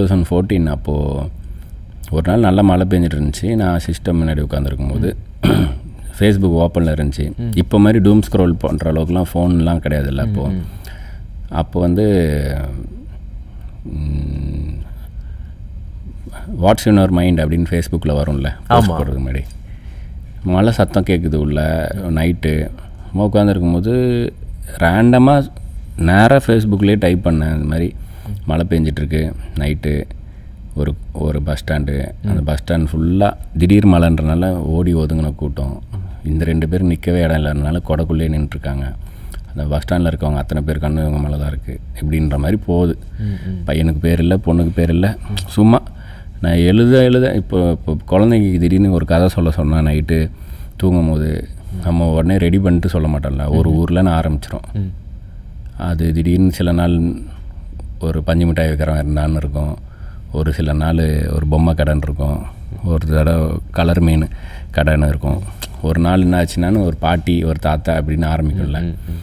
2014 அப்போது ஒரு நாள் நல்லா மழை பெஞ்சிட்டு இருந்துச்சு. நான் சிஸ்டம் முன்னாடி உட்காந்துருக்கும் போது ஃபேஸ்புக் ஓப்பனில் இருந்துச்சு. இப்போ மாதிரி டூம் ஸ்க்ரோல் பண்ணுற அளவுக்குலாம் ஃபோன்லாம் கிடையாதுல்ல அப்போது. அப்போ வந்து வாட்ஸ் இன் யுவர் மைண்ட் அப்படின்னு ஃபேஸ்புக்கில் வரும்ல போஸ்ட் போடுறதுக்கு முன்னாடி. மழை சத்தம் கேட்குது உள்ள நைட்டு. உட்காந்துருக்கும் போது ரேண்டமாக நேராக ஃபேஸ்புக்லேயே டைப் பண்ணேன். இந்த மாதிரி மழை பெஞ்சிட்ருக்கு நைட்டு, ஒரு பஸ் ஸ்டாண்டு. அந்த பஸ் ஸ்டாண்ட் ஃபுல்லாக திடீர் மழைன்றனால ஓடி ஒதுங்கின கூட்டம். இந்த 2 பேர் நிற்கவே இடம் இல்லைனால கொடைக்குள்ளேயே நின்றுருக்காங்க. அந்த பஸ் ஸ்டாண்டில் இருக்கவங்க அத்தனை பேர் கண்ணு இவங்க மேலே தான் இருக்குது இப்படின்ற மாதிரி போகுது. பையனுக்கு பேர் இல்லை, பொண்ணுக்கு பேர் இல்லை. சும்மா நான் எழுத இப்போ குழந்தைக்கு திடீர்னு ஒரு கதை சொன்னால் நைட்டு தூங்கும் போது நம்ம உடனே ரெடி பண்ணிட்டு சொல்ல மாட்டோம்ல, ஒரு ஊரில்னு ஆரம்பிச்சிடும். அது திடீர்னு சில நாள் ஒரு பஞ்சு மிட்டாய் வைக்கிறவன் இருந்தான்னு இருக்கும், ஒரு சில நாள் ஒரு பொம்மை கடன் இருக்கும், ஒரு தடவை கலர் மீன் கடைன்னு இருக்கும். ஒரு நாள் என்ன ஆச்சுன்னான்னு ஒரு பாட்டி ஒரு தாத்தா அப்படின்னு ஆரம்பிக்கும்ல.